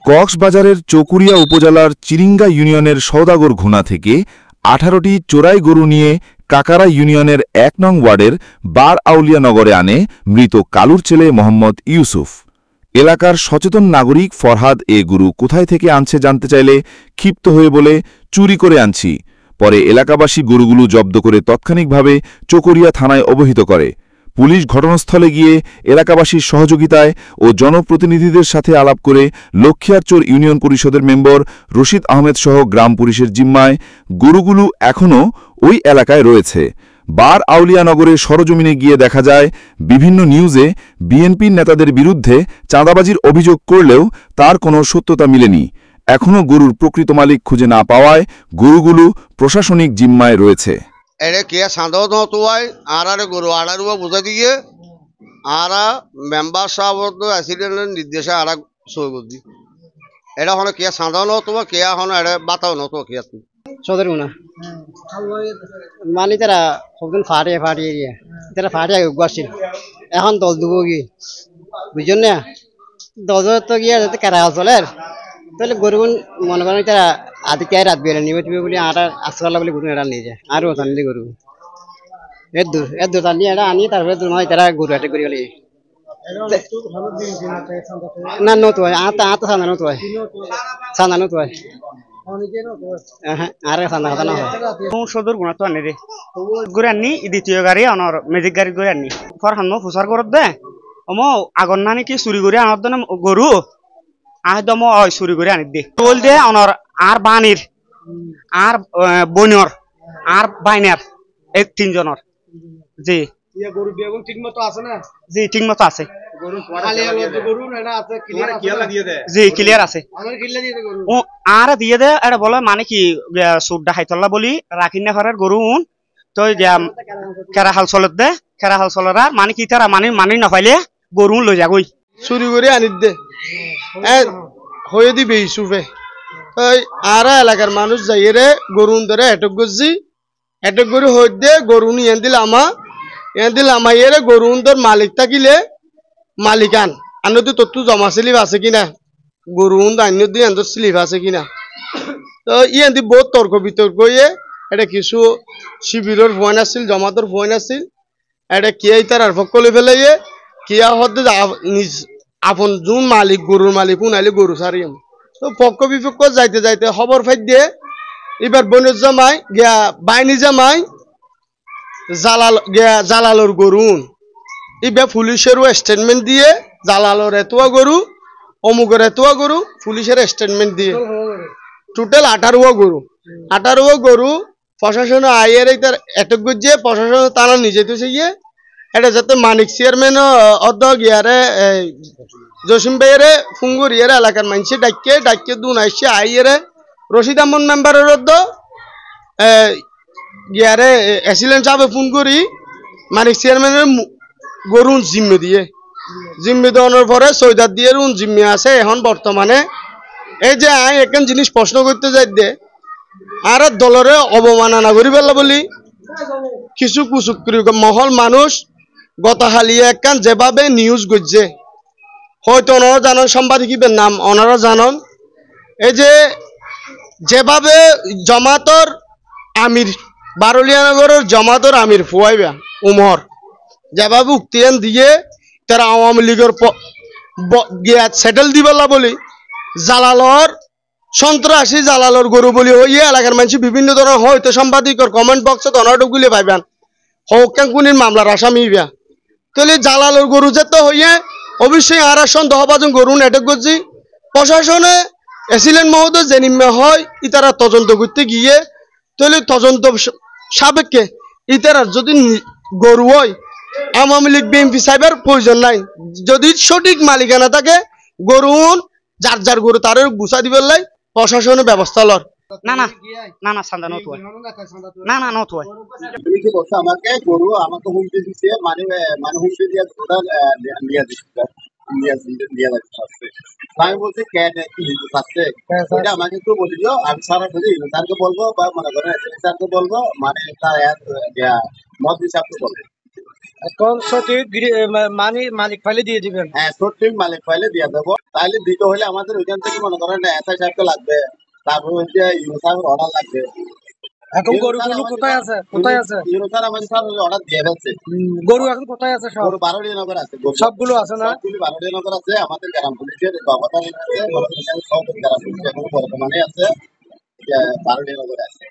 কক্সবাজারের চকুরিয়া উপজেলার চিরিঙ্গা ইউনিয়নের সওদাগর ঘুনা থেকে ১৮টি চোরাই গরু নিয়ে কাকারা ইউনিয়নের ১ নং ওয়ার্ডের বার আউলিয়া নগরে আনে মৃত কালুর ছেলে মোহাম্মদ ইউসুফ। এলাকার সচেতন নাগরিক ফরহাদ এ গরু কোথায় থেকে আনছে জানতে চাইলে ক্ষিপ্ত হয়ে বলে, চুরি করে আনছি। পরে এলাকাবাসী গরুগুলো জব্দ করে তাৎক্ষণিকভাবে চকরিয়া থানায় অবহিত করে। পুলিশ ঘটনাস্থলে গিয়ে এলাকাবাসীর সহযোগিতায় ও জনপ্রতিনিধিদের সাথে আলাপ করে লক্ষ্মীয়ারচর ইউনিয়ন পরিষদের মেম্বার রশিদ আহমেদ সহ গ্রাম পুলিশের জিম্মায় গরুগুলো এখনও ওই এলাকায় রয়েছে। বার আউলিয়া নগরে সরজমিনে গিয়ে দেখা যায়, বিভিন্ন নিউজে বিএনপির নেতাদের বিরুদ্ধে চাঁদাবাজির অভিযোগ করলেও তার কোনো সত্যতা মিলেনি। এখনও গরুর প্রকৃত মালিক খুঁজে না পাওয়ায় গরুগুলো প্রশাসনিক জিম্মায় রয়েছে। এটা কে সাঁদাও নতুয়াই আর গরু আড়ারুয়া বুঝা দিয়ে আর মেম্বার সাহেব অ্যাসিডেন্টের নির্দেশে আর সই করছি। এটা হলো কে সাঁদাও নতুয়া কে এখন এটা বাতাও নতুয়া কে তুই সদর গুণা মানে তারা সবদিন ফাটিয়ে দিয়ে তারা ফাটিয়ে আসছিল। এখন দল দেবো কি বুঝছেন না, দল তো গিয়ে যাতে কেরা চলে তাহলে গরু মনে করেন তারা আদিকে রাত বেড়ে নিবে তুমি বলে আর আসলা বলে গরু এটা নিয়ে যায় আর ওখান দিয়ে গরু এর দূর নিয়ে এটা আনি তারপরে তারা গরু হাটে করে গেলে না নতুন হয় আত সান্দা নতুন হয় সান্দা নতুন হয় আর সান্দা কথা না হয় সদর গুণা তো আনি রে ঘুরে আনি দ্বিতীয় গাড়ি আনার ম্যাজিক গাড়ি ঘুরে আনি ফরহান ফুসার করত দে অম আগর না নাকি চুরি করে আনার দেন গরু আহদম চুরি করে আনি দে তোল দে অনর আর বানির আর বনিয়র আর বাইনার এক তিনজনের জি গরু বেগুন ঠিক মতো আছে না? জি ঠিক মতো আছে জি ক্লিয়ার আছে ও আর দিয়ে দে এটা বলে মানে কি সুড্ডা হাইতল্লা বলি রাখি না ঘরের গরু তো খেরা হাল চলত দে খেরা হাল চলার মানে কি তারা মানি না পাইলে গরু লই যাগই চুরি করে আনি দে হয়ে দিবে ইসুফে আর এলাকার মানুষ যাইয়ে রে গরু ধরে এটক গরু হয়ে দে গরু নিয়ে দিল আমা এরে গরু ধর মালিক থাকিলে মালিকান আনো তো তোর জমা স্লিপ আছে কিনা গরু আন্য দিয়ে আন্দর স্লিপ আছে কিনা তো ইয়েন্দি বহুত তর্ক বিতর্ক ইয়ে এটা কিছু শিবিরের ফোন আসছিল জমাতর ফোন আসছিল এটা কে তার আর পক্ষ লে ফেলে কিয়া হতে নিজ আপন যোন মালিক গরুর মালিক উনাইলে গরু সারি তো পক্ষ বিপক্ষ যাইতে যাইতে খবর ফাই দিয়ে এবার বনের জামাই গিয়া বাইনি জামাই জালালোর গরু এবার পুলিশেরও স্টেটমেন্ট দিয়ে জালালোর এতোয়া গরু অমুকের এতোয়া গরু পুলিশের স্টেটমেন্ট দিয়ে টোটাল 18 গরু প্রশাসন আইয়ের তার এটক গিয়ে প্রশাসন তারা নিজে তো গিয়ে এটা যাতে মানিক চেয়ারম্যান অর্ধ গিয়ারে জসিম ভাইয়েরে ফুঙ্গুর ইয়ের এলাকার মানুষে ডাকিয়ে দুন আসছে আইয়েরে রশিদ আহমদ মেম্বারের অর্ধ গিয়ারে অ্যাসিলেন্ট সাহেব ফোন করি মানিক চেয়ারম্যানের গরুন জিম্মি দেওয়ানোর পরে সৈদার দিয়ে জিম্মি আছে এখন বর্তমানে। এই যে এখন জিনিস প্রশ্ন করতে যাই দে আর দলরে অবমাননা করি পেলা বলি কিছু কুচুক্রি মহল মানুষ গত হালিয়ে একখান যেভাবে নিউজ করছে হয়তো ওনারা জানান সাংবাদিকের নাম ওনারা জানান এই যে যেভাবে জমাতর আমির বারুলিয়ানগরের জমাতর আমির ফুয়াইবা উমর যেভাবে উক্তিয়ান দিয়ে তারা আওয়ামী লীগের গিয়া সেটেল দিবেলা বলি জালালর সন্ত্রাসী জালালর গরু বলি হইয়ে এলাকার মানুষ বিভিন্ন ধরনের হয়তো সাংবাদিকর কমেন্ট বক্সে অনাটকগুলি পাইবেন হকান কোনির মামলার আসামি হইবা তাহলে জালালর গরু যেতে হইয়ে অবশ্যই আর সন্দেহভাজন গরু নেটক করছি প্রশাসনে এসিলেন্ট মহোদয় যে নিম্নে হয় ইতারা তদন্ত করতে গিয়ে তাহলে তদন্ত সাপেক্ষে ইতারার যদি গরু হয় আওয়ামী লীগ বিএনপি সাহেবের প্রয়োজন নাই যদি সঠিক মালিকানা থাকে গরু যার গরু তার গুছা দিবে লাই প্রশাসনের ব্যবস্থা লর না না না না সান্দা নত হয় না না নত হয় তুমি কি বলছো আমাকে গরু আমাকে হুমকি দিচ্ছে মানে হুমকি দিয়া গরুটা নিয়ে যাচ্ছে আমি বলছি কেন কি আছে ওটা আমাকে একটু বলে দিও আমি সারা বুঝি স্যারকে বলবো বা মনে করেন স্যারকে বলবো মানে তার মত হিসাবকে বলবো এখন সঠিক মালিক ফাইলে দিয়ে দিবেন। হ্যাঁ, সঠিক মালিক ফাইলে দিয়ে দেবো। তাহলে দিতে হলে আমাদের ওইখান থেকে মনে করেন এসআই সাহেবকে লাগবে, তারপর হচ্ছে ইউনো সাহেবের অর্ডার লাগবে। এখন গরুগুলো কোথায় আছে? কোথায় আছে? ইউনো স্যার আমাদের স্যার অর্ডার দিয়ে ফেলছে। গরু এখন কোথায় আছে? সব গরু বারোডিনগর আছে, সবগুলো আছে না? সবগুলি বারোডিনগর আছে। আমাদের গ্রাম পুলিশের অবদান আছে, সব গ্রাম পুলিশ এখন বর্তমানে আছে, বারোডিনগর আছে।